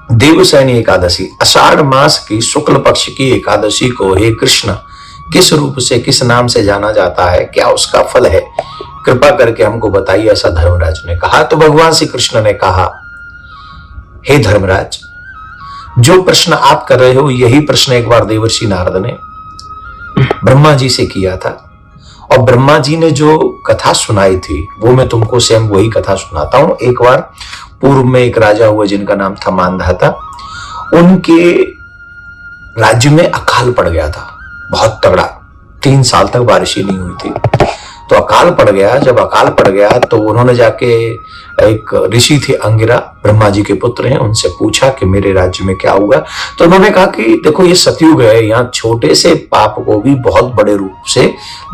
देवसैनी एकादशी, आषाढ़ मास की शुक्ल पक्ष की एकादशी को हे कृष्ण किस रूप से, किस नाम से जाना जाता है, क्या उसका फल है, कृपा करके हमको बताइए, ऐसा धर्मराज ने कहा। तो भगवान श्री कृष्ण ने कहा, हे धर्मराज, जो प्रश्न आप कर रहे हो यही प्रश्न एक बार देवर्षि नारद ने ब्रह्मा जी से किया था, और ब्रह्मा जी ने जो कथा सुनाई थी वो मैं तुमको स्वयं वही कथा सुनाता हूं। एक बार पूर्व में एक राजा हुआ जिनका नाम था मांधाता, उनके राज्य में अकाल पड़ गया था, बहुत तगड़ा, 3 साल तक बारिश ही नहीं हुई थी। तो अकाल पड़ गया, जब अकाल पड़ गया तो उन्होंने जाके, एक ऋषि थे अंगिरा, ब्रह्मा जी के पुत्र हैं, उनसे पूछा कि मेरे राज्य में क्या हुआ। तो उन्होंने कहा कि देखो ये सतयुग है, यहाँ छोटे से पाप को भी बहुत बड़े रूप से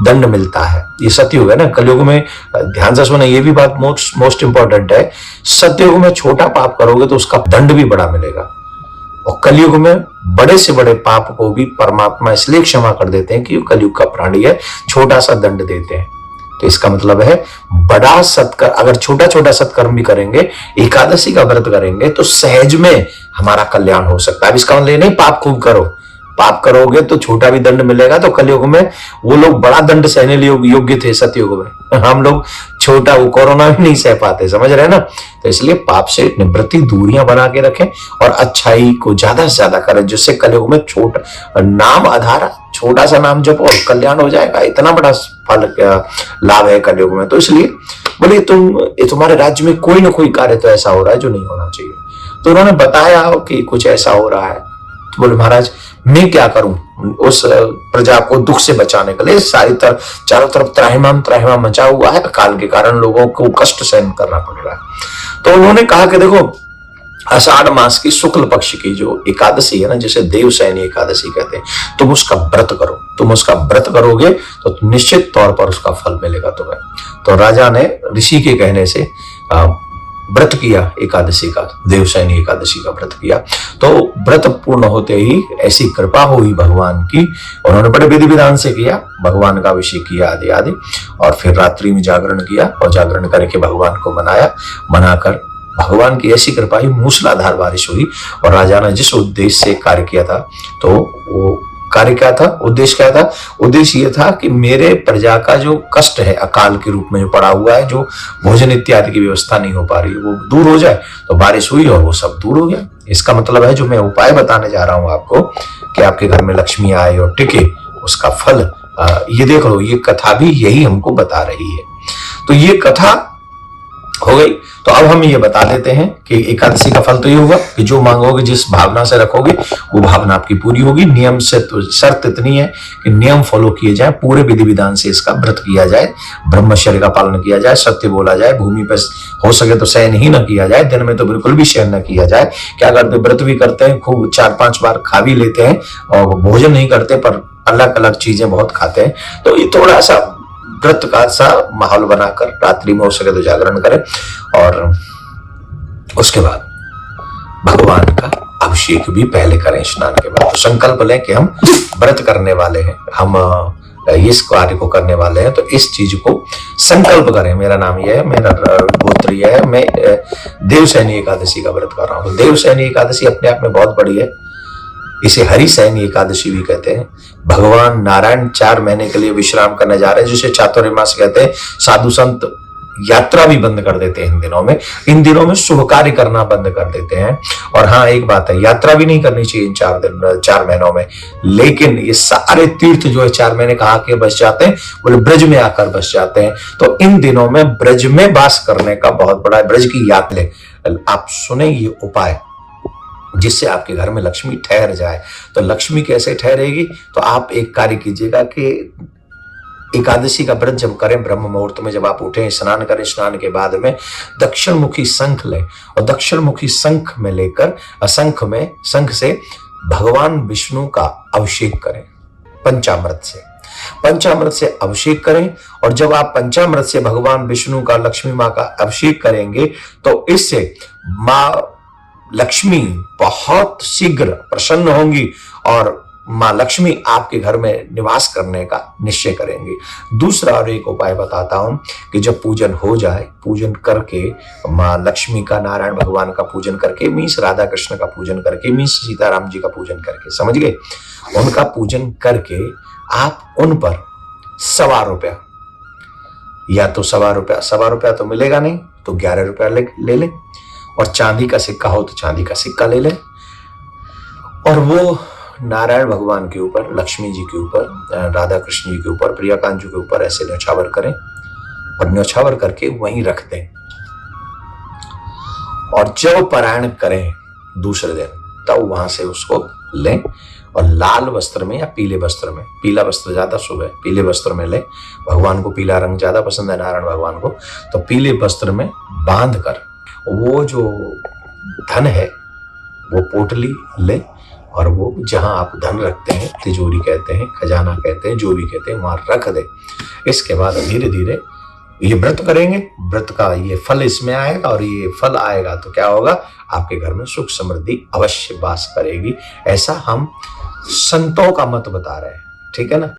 दंड मिलता है, ये सतयुग है ना। कलयुग में, ध्यान से सुना, ये भी बात मोस्ट इंपॉर्टेंट है, सतयुग में छोटा पाप करोगे तो उसका दंड भी बड़ा मिलेगा, और कलयुग में बड़े से बड़े पाप को भी परमात्मा इसलिए क्षमा कर देते हैं कि कलयुग का प्राणी है, छोटा सा दंड देते हैं। तो इसका मतलब है बड़ा सत्कर्म, अगर छोटा छोटा सत्कर्म भी करेंगे, एकादशी का व्रत करेंगे तो सहज में हमारा कल्याण हो सकता है। अब इसका मतलब नहीं पाप खूब करो, पाप करोगे तो छोटा भी दंड मिलेगा। तो कलयुग में वो लोग बड़ा दंड सहने योग्य थे, सतयुग में हम लोग छोटा, वो कोरोना भी नहीं सह पाते, समझ रहे हैं ना। तो इसलिए पाप से निवृत्ति, दूरियां बना के रखें और अच्छाई को ज्यादा से ज्यादा करें, जिससे कलयुग में छोटा नाम आधार, छोटा सा नाम जपो और कल्याण हो जाएगा। इतना बड़ा फल लाभ है कलयुग में। तो इसलिए बोले तुम्हारे राज्य में कोई ना कोई कार्य तो ऐसा हो रहा है जो नहीं होना चाहिए। तो उन्होंने बताया कि कुछ ऐसा हो रहा है। तो बोले महाराज मैं क्या करूं उस प्रजा को दुख से बचाने के लिए, चारों तरफ त्राहिमाम मचा हुआ है, अकाल के कारण लोगों को कष्ट सहन करना पड़ रहा है। तो उन्होंने कहा कि देखो, आषाढ़ मास की शुक्ल पक्ष की जो एकादशी है ना, जिसे देवसैनी एकादशी कहते हैं, तुम उसका व्रत करो। तुम उसका व्रत करोगे तो निश्चित तौर पर उसका फल मिलेगा तुम्हें। तो राजा ने ऋषि के कहने से व्रत किया एकादशी का, देवसैनी एकादशी का व्रत किया। तो व्रत पूर्ण होते ही ऐसी कृपा हुई भगवान की, उन्होंने बड़े विधि विधान से किया, भगवान का अभिषेक किया आदि आदि, और फिर रात्रि में जागरण किया, और जागरण करके भगवान को मनाकर भगवान की ऐसी कृपा ही मूसलाधार बारिश हुई। और राजा ने जिस उद्देश्य से कार्य किया था, तो वो कार्य क्या था, उद्देश्य क्या था? उद्देश्य ये था कि मेरे प्रजा का जो कष्ट है अकाल के रूप में जो पड़ा हुआ है, जो भोजन इत्यादि की व्यवस्था नहीं हो पा रही, वो दूर हो जाए। तो बारिश हुई और वो सब दूर हो गया। इसका मतलब है जो मैं उपाय बताने जा रहा हूं आपको कि आपके घर में लक्ष्मी आए और टिके, उसका फल ये देख लो, ये कथा भी यही हमको बता रही है। तो ये कथा हो गई। तो अब हम ये बता देते हैं कि एकादशी का फल तो ये होगा कि जो मांगोगे, जिस भावना से रखोगे, वो भावना आपकी पूरी होगी। नियम से तो शर्त इतनी है कि नियम फॉलो किए जाए, पूरे विधि विधान से इसका व्रत किया जाए, ब्रह्मचर्य का पालन किया जाए, सत्य बोला जाए, भूमि पर हो सके तो शयन ही न किया जाए, दिन में तो बिल्कुल भी शयन न किया जाए। क्या करते, व्रत भी करते हैं, खूब 4-5 बार खा भी लेते हैं, और भोजन नहीं करते पर अलग अलग चीजें बहुत खाते हैं। तो ये थोड़ा सा व्रत का सा माहौल बनाकर रात्रि में हो सके तो जागरण करें, और उसके बाद भगवान का अभिषेक भी पहले करें स्नान के बाद। तो संकल्प लें कि हम व्रत करने वाले हैं, हम इस कार्य को करने वाले हैं, तो इस चीज को संकल्प करें। मेरा नाम यह है, मेरा गोत्र यह है, मैं देवसैनी एकादशी का व्रत कर रहा हूं। तो देवसैनी एकादशी अपने आप में बहुत बड़ी है, इसे हरिसैनी एकादशी भी कहते हैं। भगवान नारायण 4 महीने के लिए विश्राम करने जा रहे हैं, जिसे चातुर्मास कहते हैं। साधु संत यात्रा भी बंद कर देते हैं इन दिनों में, इन दिनों में शुभ कार्य करना बंद कर देते हैं। और हाँ, एक बात है, यात्रा भी नहीं करनी चाहिए इन 4 महीनों में, लेकिन ये सारे तीर्थ जो है 4 महीने कहा के बस जाते हैं, बोले ब्रज में आकर बस जाते हैं। तो इन दिनों में ब्रज में वास करने का बहुत बड़ा, ब्रज की याद ले। आप सुने ये उपाय जिससे आपके घर में लक्ष्मी ठहर जाए। तो लक्ष्मी कैसे ठहरेगी? तो आप एक कार्य कीजिएगा कि एकादशी का व्रत जब करें, ब्रह्म मुहूर्त में जब आप उठें, स्नान करें, स्नान के बाद में दक्षिण मुखी शंख लें, और दक्षिण मुखी शंख में लेकर शंख से भगवान विष्णु का अभिषेक करें पंचामृत से। पंचामृत से अभिषेक करें, और जब आप पंचामृत से भगवान विष्णु का, लक्ष्मी माँ का अभिषेक करेंगे, तो इससे माँ लक्ष्मी बहुत शीघ्र प्रसन्न होंगी और माँ लक्ष्मी आपके घर में निवास करने का निश्चय करेंगे। दूसरा और एक उपाय बताता हूं कि जब पूजन हो जाए, पूजन करके माँ लक्ष्मी का, नारायण भगवान का पूजन करके, मीन्स राधा कृष्ण का पूजन करके, मीन्स सीताराम जी का पूजन करके, समझ गए, उनका पूजन करके आप उन पर ₹1.25, या तो ₹1.25 तो मिलेगा नहीं तो ₹11 ले लें, और चांदी का सिक्का हो तो चांदी का सिक्का ले लें, और वो नारायण भगवान के ऊपर, लक्ष्मी जी के ऊपर, राधा कृष्ण जी के ऊपर, प्रियाकांत जी के ऊपर ऐसे न्यौछावर करें, और न्यौछावर करके वहीं रख दें। और जब पारायण करें दूसरे दिन, तब वहां से उसको लें और लाल वस्त्र में या पीले वस्त्र में, पीला वस्त्र ज्यादा शुभ है, पीले वस्त्र में लें। भगवान को पीला रंग ज्यादा पसंद है, नारायण भगवान को, तो पीले वस्त्र में बांध कर वो जो धन है वो पोटली ले, और वो जहां आप धन रखते हैं, तिजोरी कहते हैं, खजाना कहते हैं, जो भी कहते हैं, वहां रख दे। इसके बाद धीरे धीरे ये व्रत करेंगे, व्रत का ये फल इसमें आएगा, और ये फल आएगा तो क्या होगा, आपके घर में सुख समृद्धि अवश्य वास करेगी। ऐसा हम संतों का मत बता रहे हैं, ठीक है ना।